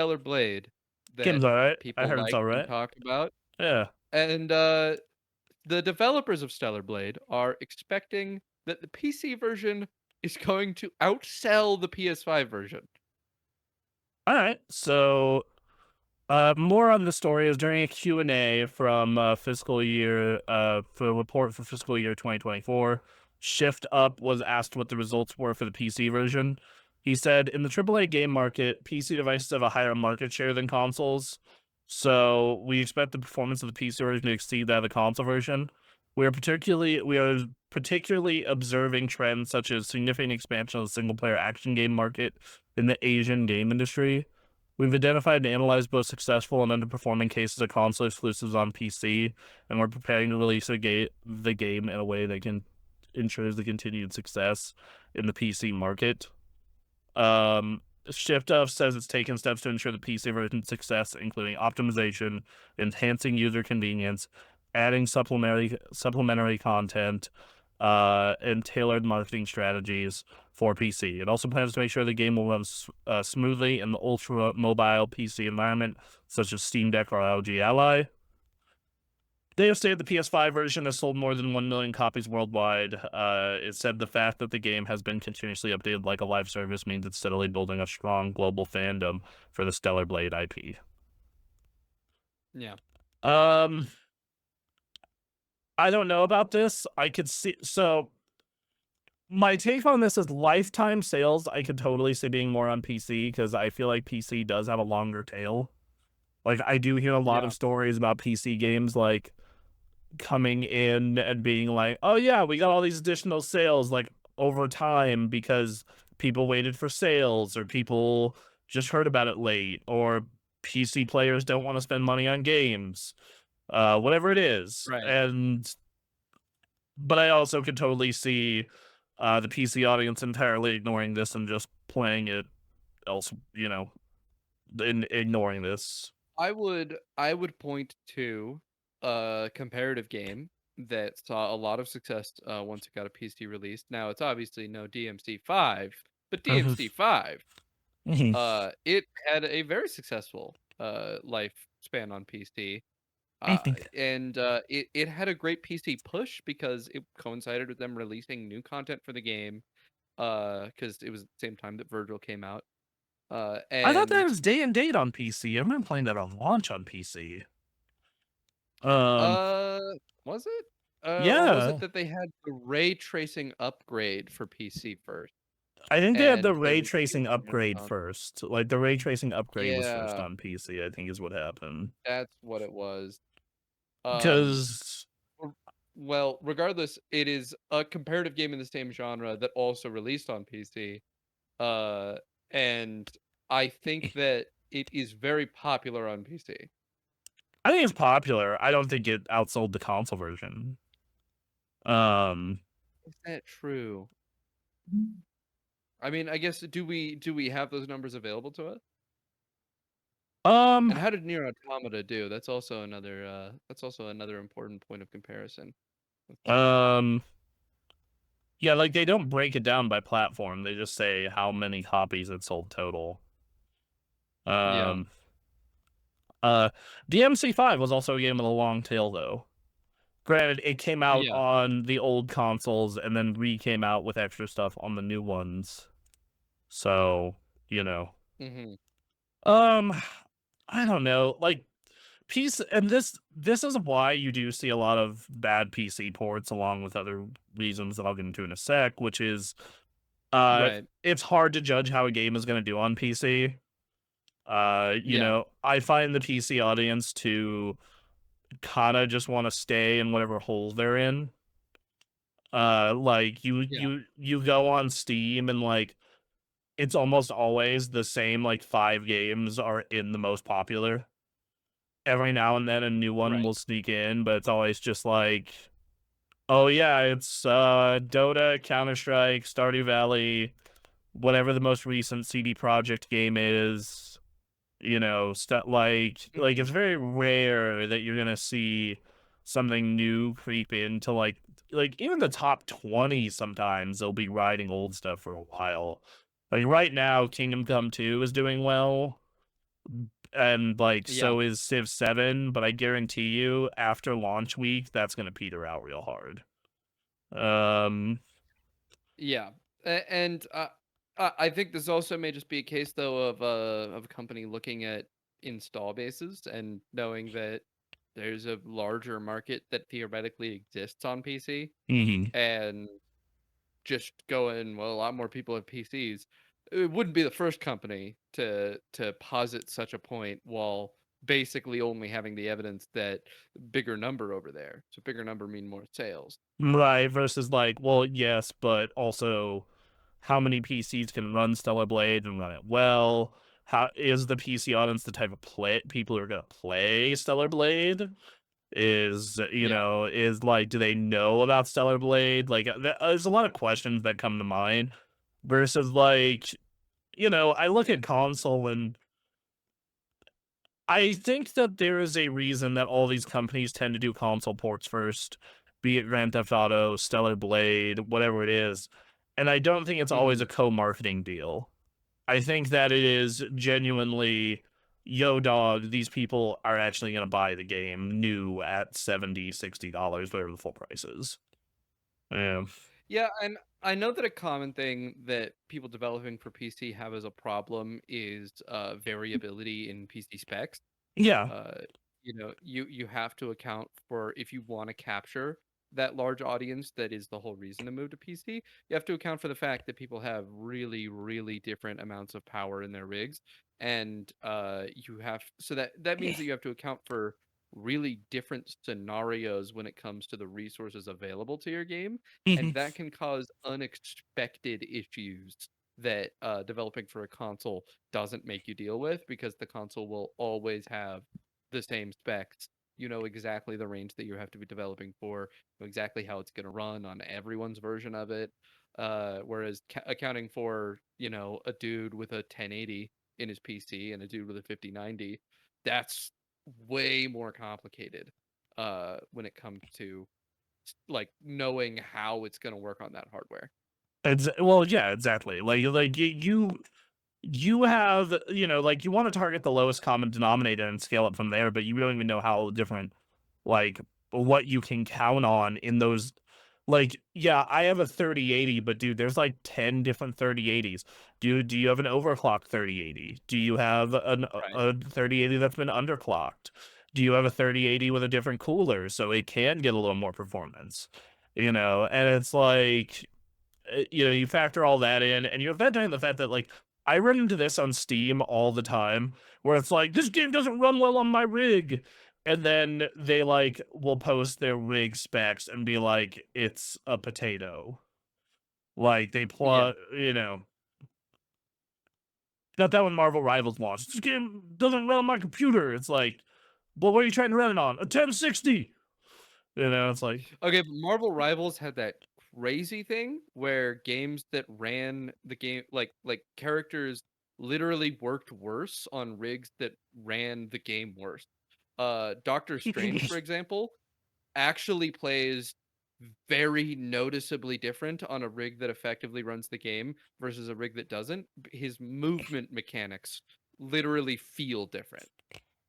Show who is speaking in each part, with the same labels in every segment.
Speaker 1: Stellar Blade that
Speaker 2: Game's alright. I
Speaker 1: people
Speaker 2: heard it's
Speaker 1: like and
Speaker 2: alright.
Speaker 1: talk about,
Speaker 2: Yeah.
Speaker 1: and, the developers of Stellar Blade are expecting that the PC version is going to outsell the PS5 version.
Speaker 2: Alright. So, more on the story is during a Q&A from for a report for fiscal year 2024. Shift Up was asked what the results were for the PC version. He said, in the AAA game market, PC devices have a higher market share than consoles. So we expect the performance of the PC version to exceed that of the console version. We are particularly observing trends such as significant expansion of the single player action game market in the Asian game industry. We've identified and analyzed both successful and underperforming cases of console exclusives on PC, and we're preparing to release the game in a way that can ensures the continued success in the PC market. Shift Up says it's taken steps to ensure the PC version's success, including optimization, enhancing user convenience, adding supplementary content, and tailored marketing strategies for PC. It also plans to make sure the game will run smoothly in the ultra mobile PC environment, such as Steam Deck or LG Ally. They have stated the PS5 version has sold more than 1 million copies worldwide. It said the fact that the game has been continuously updated like a live service means it's steadily building a strong global fandom for the Stellar Blade IP.
Speaker 1: Yeah.
Speaker 2: Um, I don't know about this. I could see so my take on this is lifetime sales. I could totally see being more on PC because I feel like PC does have a longer tail. Like I do hear a lot
Speaker 1: Yeah.
Speaker 2: of stories about PC games like coming in and being like, "Oh yeah, we got all these additional sales like over time because people waited for sales or people just heard about it late or PC players don't want to spend money on games." Whatever it is.
Speaker 1: Right.
Speaker 2: And but I also could totally see the PC audience entirely ignoring this and just playing it else, ignoring this.
Speaker 1: I would point to a comparative game that saw a lot of success, once it got a PC released. Now, it's obviously no DMC5, but DMC5,
Speaker 2: Mhm.
Speaker 1: it had a very successful, lifespan on PC,
Speaker 2: I
Speaker 1: uh,
Speaker 2: think
Speaker 1: and, it had a great PC push because it coincided with them releasing new content for the game, because it was the same time that Virgil came out,
Speaker 2: I thought that
Speaker 1: and
Speaker 2: was day and date on PC. I remember playing that on launch on PC. Um,
Speaker 1: Uh, was it? Or was it
Speaker 2: yeah,
Speaker 1: that they had the ray tracing upgrade for PC first,
Speaker 2: I think they had the
Speaker 1: and
Speaker 2: ray
Speaker 1: then came
Speaker 2: tracing
Speaker 1: out on
Speaker 2: upgrade
Speaker 1: Amazon?
Speaker 2: first. Like the ray tracing upgrade was first
Speaker 1: Yeah,
Speaker 2: on PC. I think is what happened
Speaker 1: that's what it was. Um,
Speaker 2: because
Speaker 1: r well, regardless, it is a comparative game in the same genre that also released on PC, uh, and I think that it is very popular on PC.
Speaker 2: I think it's popular. I don't think it outsold the console version. Um,
Speaker 1: Is that true? I mean, I guess do we have those numbers available to us?
Speaker 2: um,
Speaker 1: And how did Nier Automata do? That's also another important point of comparison. Let's see.
Speaker 2: um, yeah, like they don't break it down by platform. They just say how many copies it sold total.
Speaker 1: Yeah.
Speaker 2: Um, uh, DMC5 was also a game with a long tail though. Granted, it came out
Speaker 1: Yeah.
Speaker 2: on the old consoles and then came out with extra stuff on the new ones. So, you know.
Speaker 1: Mhm.
Speaker 2: Um, I don't know. Like piece and this is why you do see a lot of bad PC ports along with other reasons that I'll get into in a sec, which is
Speaker 1: Right.
Speaker 2: it's hard to judge how a game is gonna do on PC.
Speaker 1: Yeah.
Speaker 2: I find the PC audience to kinda just wanna stay in whatever hole they're in. Like
Speaker 1: Yeah.
Speaker 2: you go on Steam and like it's almost always the same like 5 games are in the most popular. Every now and then a new one
Speaker 1: Right.
Speaker 2: will sneak in, but it's always just like, "Oh yeah, it's Dota, Counter-Strike, Stardew Valley, whatever the most recent CD Project game is." Stuff like
Speaker 1: Mhm.
Speaker 2: it's very rare that you're gonna see something new creep into like even the top 20 sometimes they'll be riding old stuff for a while. Like right now, Kingdom Come 2 is doing well. and like
Speaker 1: Yeah.
Speaker 2: so is Civ 7, but I guarantee you after launch week that's going to peter out real hard. Um
Speaker 1: Yeah, and I think this also may just be a case though of a company looking at install bases and knowing that there's a larger market that theoretically exists on PC,
Speaker 2: mhm.
Speaker 1: and just going, well, a lot more people have PCs. It wouldn't be the first company to posit such a point while basically only having the evidence that bigger number over there. So bigger number mean more sales.
Speaker 2: Right, versus like, well, yes, but also how many PCs can run Stellar Blade and run it well? How is the PC audience the type of play people who are gonna play Stellar Blade? Is
Speaker 1: Yeah.
Speaker 2: is like, do they know about Stellar Blade? Like, there's a lot of questions that come to mind. Versus like, I look at console and I think that there is a reason that all these companies tend to do console ports first, be it Grand Theft Auto, Stellar Blade, whatever it is. And I don't think it's always
Speaker 1: Mhm.
Speaker 2: a co-marketing deal. I think that it is genuinely, yo, dog, these people are actually going to buy the game new at $70, $60, whatever the full price is. Yeah.
Speaker 1: Yeah, and I know that a common thing that people developing for PC have as a problem is variability in PC specs.
Speaker 2: Yeah.
Speaker 1: uh, you have to account for if you want to capture that large audience that is the whole reason to move to PC. You have to account for the fact that people have really, really different amounts of power in their rigs, and you have so that means that you have to account for really different scenarios when it comes to the resources available to your game, and
Speaker 2: Mhm.
Speaker 1: that can cause unexpected issues that developing for a console doesn't make you deal with, because the console will always have the same specs. You know exactly the range that you have to be developing for, know exactly how it's going to run on everyone's version of it. Whereas accounting for, a dude with a 1080 in his PC and a dude with a 5090, that's way more complicated when it comes to like knowing how it's going to work on that hardware.
Speaker 2: Well, yeah, exactly. Like you have, like you want to target the lowest common denominator and scale up from there, but you don't even know how different, like, what you can count on in those. Like, yeah, I have a 3080, but dude, there's like 10 different 3080s. Do you have an overclocked 3080? Do you have
Speaker 1: Right.
Speaker 2: a 3080 that's been underclocked? Do you have a 3080 with a different cooler so it can get a little more performance? And it's like, you factor all that in, and you factor in the fact that like I run into this on Steam all the time, where it's like this game doesn't run well on my rig, and then they like will post their rig specs and be like it's a potato, like they
Speaker 1: Yeah.
Speaker 2: plug, got that when Marvel Rivals launched. This game doesn't run on my computer. It's like, well, what are you trying to run it on? A 1060. It's like,
Speaker 1: Okay, but Marvel Rivals had that crazy thing where games that ran the game, like characters literally worked worse on rigs that ran the game worse. Doctor Strange, for example, actually plays very noticeably different on a rig that effectively runs the game versus a rig that doesn't. His movement mechanics literally feel different.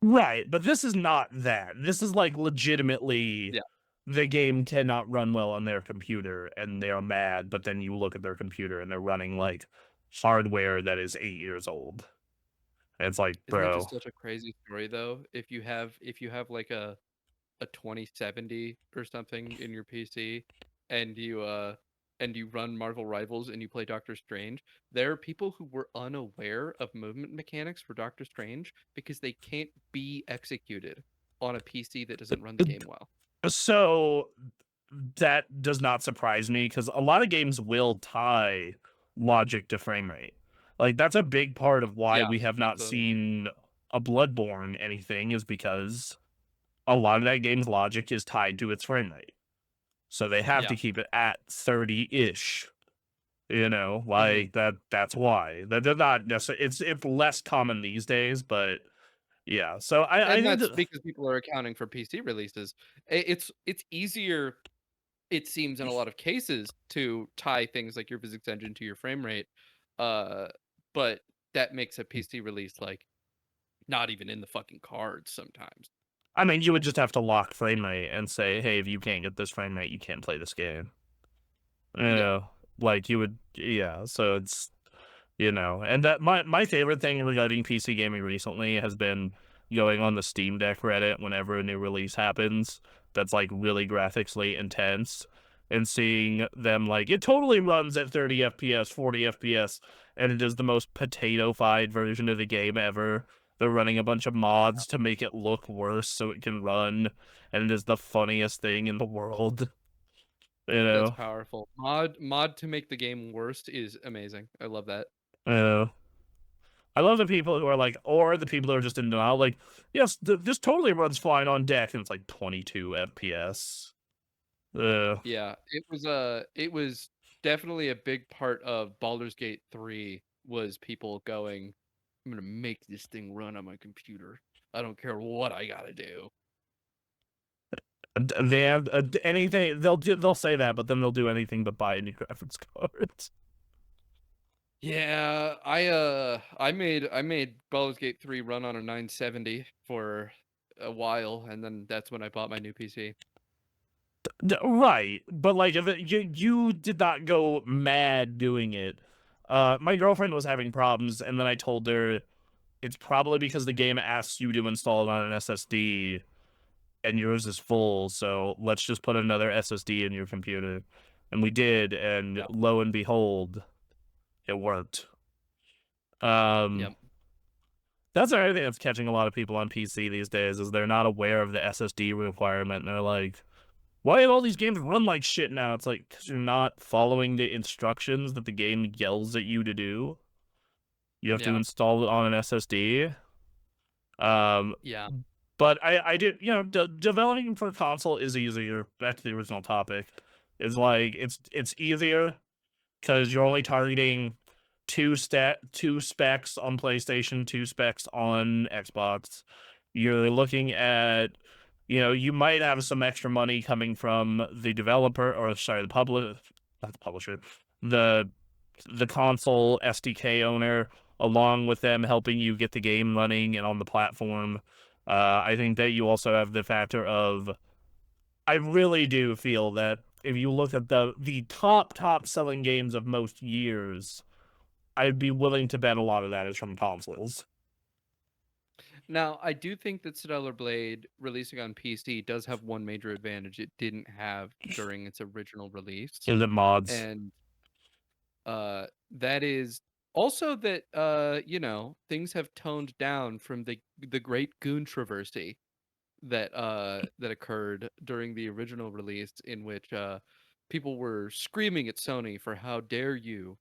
Speaker 2: right, but this is not that. This is like legitimately
Speaker 1: Yeah,
Speaker 2: the game cannot run well on their computer and they're mad, but then you look at their computer and they're running like hardware that is 8 years old. And it's like,
Speaker 1: isn't that
Speaker 2: bro,
Speaker 1: just such a crazy story though? If you have like a 2070 or something in your PC, and you run Marvel Rivals and you play Doctor Strange, there are people who were unaware of movement mechanics for Doctor Strange because they can't be executed on a PC that doesn't run the game well.
Speaker 2: so that does not surprise me because a lot of games will tie logic to frame rate. Like that's a big part of why
Speaker 1: Yeah,
Speaker 2: we have not
Speaker 1: absolutely.
Speaker 2: seen a Bloodborne anything is because a lot of that game's logic is tied to its frame rate. So they have to
Speaker 1: Yeah.
Speaker 2: keep it at 30-ish.
Speaker 1: Mhm.
Speaker 2: Like that's why. That they're not necessarily it's less common these days, but yeah. So I
Speaker 1: And
Speaker 2: think
Speaker 1: that's
Speaker 2: that
Speaker 1: because people are accounting for PC releases. It's easier, it seems, in a lot of cases to tie things like your physics engine to your frame rate. Uh, but that makes a PC release like not even in the fucking cards sometimes.
Speaker 2: I mean, you would just have to lock frame rate and say, hey, if you can't get this frame rate, you can't play this game. You
Speaker 1: Yeah,
Speaker 2: know, like you would, yeah. So it's, and that my favorite thing regarding PC gaming recently has been going on the Steam Deck Reddit whenever a new release happens that's like really graphically intense and seeing them like it totally runs at 30 FPS, 40 FPS, and it is the most potato-fied version of the game ever. They're running a bunch of mods to make it look worse so it can run, and it is the funniest thing in the world, you
Speaker 1: that's
Speaker 2: know.
Speaker 1: powerful. Mod to make the game worst is amazing. I love that.
Speaker 2: You know. I love the people who are like, or the people who are just in denial, like, yes, this totally runs fine on deck, and it's like 22 FPS.
Speaker 1: Yeah, it was definitely a big part of Baldur's Gate 3 was people going, "I'm gonna make this thing run on my computer. I don't care what I gotta do."
Speaker 2: They have anything. They'll say that, but then they'll do anything but buy new graphics cards.
Speaker 1: Yeah, I made Baldur's Gate 3 run on a 970 for a while, and then that's when I bought my new PC.
Speaker 2: Right, but like if you did not go mad doing it. My girlfriend was having problems, and then I told her it's probably because the game asks you to install it on an SSD, and yours is full, so let's just put another SSD in your computer. And we did, and
Speaker 1: Yeah.
Speaker 2: lo and behold, it worked. Um,
Speaker 1: Yep.
Speaker 2: that's another thing that's catching a lot of people on PC these days is they're not aware of the SSD requirement, and they're like, why do all these games run like shit now? It's like, because you're not following the instructions that the game yells at you to do. You have to
Speaker 1: Yeah.
Speaker 2: install it on an SSD. Um,
Speaker 1: Yeah.
Speaker 2: but I did, developing for console is easier. Back to the original topic, is like it's easier because you're only targeting two specs on PlayStation, two specs on Xbox. You're looking at, you might have some extra money coming from the developer, or sorry, the public, not the publisher, the the console SDK owner, along with them helping you get the game running and on the platform. I think that you also have the factor of, I really do feel that if you look at the top selling games of most years, I'd be willing to bet a lot of that is from consoles.
Speaker 1: Now, I do think that Stellar Blade releasing on PC does have one major advantage it didn't have during its original release.
Speaker 2: Is it mods?
Speaker 1: And that is also that things have toned down from the great controversy that occurred during the original release in which people were screaming at Sony for how dare you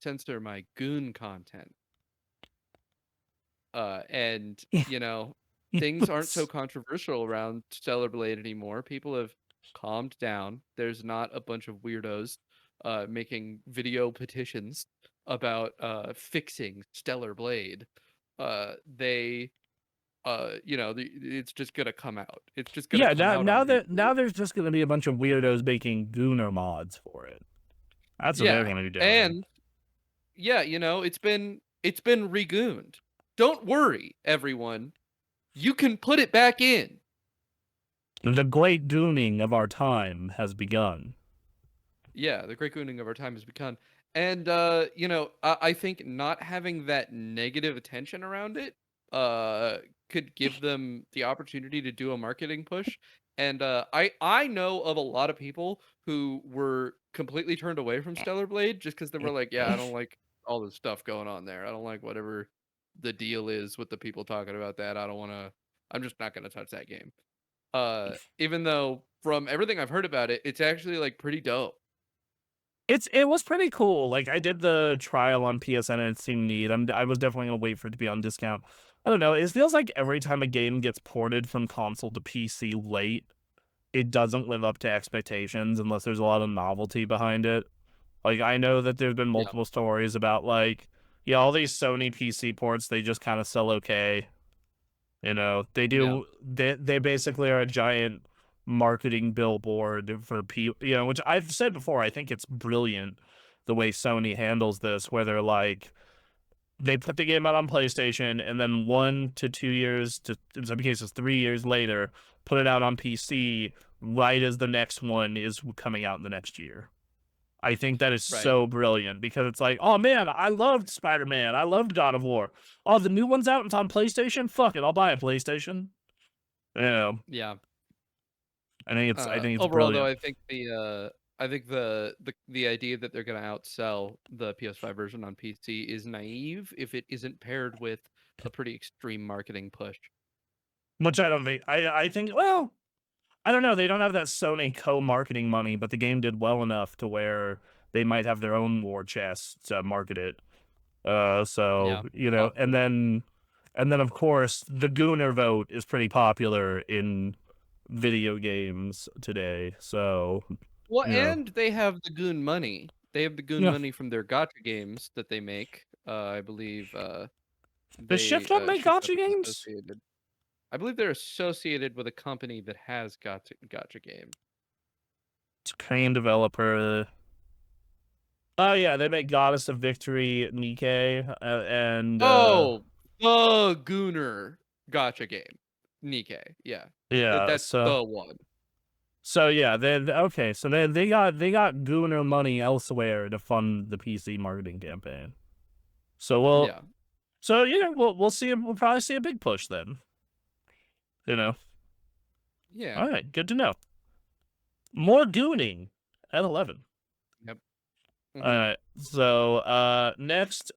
Speaker 1: censor my goon content. And things aren't so controversial around Stellar Blade anymore. People have calmed down. There's not a bunch of weirdos making video petitions about fixing Stellar Blade. They it's just gonna come out. It's just gonna
Speaker 2: Yeah,
Speaker 1: come out on
Speaker 2: now
Speaker 1: YouTube.
Speaker 2: there's just gonna be a bunch of weirdos making Gooner mods for it. That's what they're
Speaker 1: Yeah.
Speaker 2: gonna be doing.
Speaker 1: And yeah, it's been regooned. Don't worry, everyone. You can put it back in.
Speaker 2: The great gooning of our time has begun.
Speaker 1: Yeah, the great gooning of our time has begun. And I think not having that negative attention around it could give them the opportunity to do a marketing push. And I know of a lot of people who were completely turned away from Stellar Blade just because they were like, yeah, I don't like all this stuff going on there. I don't like whatever the deal is with the people talking about that. I'm just not gonna touch that game. Even though from everything I've heard about it, it's actually like pretty dope.
Speaker 2: It was pretty cool. Like I did the trial on PSN and it seemed neat. I was definitely gonna wait for it to be on discount. I don't know. It feels like every time a game gets ported from console to PC late, it doesn't live up to expectations unless there's a lot of novelty behind it. Like I know that there's been
Speaker 1: Yeah,
Speaker 2: multiple stories about like, yeah, all these Sony PC ports, they just kind of sell okay.
Speaker 1: yeah,
Speaker 2: They basically are a giant marketing billboard for people, which I've said before, I think it's brilliant the way Sony handles this, where they're like, they put the game out on PlayStation, and then 1 to 2 years, to in some cases 3 years later, put it out on PC right as the next one is coming out in the next year. I think that is
Speaker 1: Right.
Speaker 2: so brilliant because it's like, oh man, I loved Spider-Man, I loved God of War. Oh, the new one's out, it's on PlayStation. Fuck it, I'll buy a PlayStation. You know,
Speaker 1: Yeah.
Speaker 2: I think it's
Speaker 1: Overall, though,
Speaker 2: brilliant.
Speaker 1: I think the idea that they're gonna outsell the PS5 version on PC is naive if it isn't paired with a pretty extreme marketing push.
Speaker 2: Which I don't think. I think. Well, I don't know. They don't have that Sony co-marketing money, but the game did well enough to where they might have their own war chest to market it. So
Speaker 1: Yeah, possibly.
Speaker 2: and then of course the Gooner vote is pretty popular in video games today. So
Speaker 1: Well,
Speaker 2: you know,
Speaker 1: and they have the Goon money. They have the Goon
Speaker 2: yeah.
Speaker 1: money from their gotcha games that they make. I believe
Speaker 2: Does
Speaker 1: they
Speaker 2: Shift Up make
Speaker 1: Shift Up
Speaker 2: gotcha
Speaker 1: is
Speaker 2: games?
Speaker 1: associated. I believe they're associated with a company that has gotcha games.
Speaker 2: It's Crane developer. Oh yeah, they make Goddess of Victory, Nikkei, and
Speaker 1: Oh, the Gooner gotcha game. Nikkei. Yeah.
Speaker 2: yeah.
Speaker 1: That's the one.
Speaker 2: So yeah, then okay, so they got Gooner money elsewhere to fund the PC marketing campaign. So
Speaker 1: Yeah.
Speaker 2: we'll see. We'll probably see a big push then. You know.
Speaker 1: Yeah.
Speaker 2: All right, good to know. More gooning at 11.
Speaker 1: Yep.
Speaker 2: All
Speaker 1: Mhm.
Speaker 2: right. So next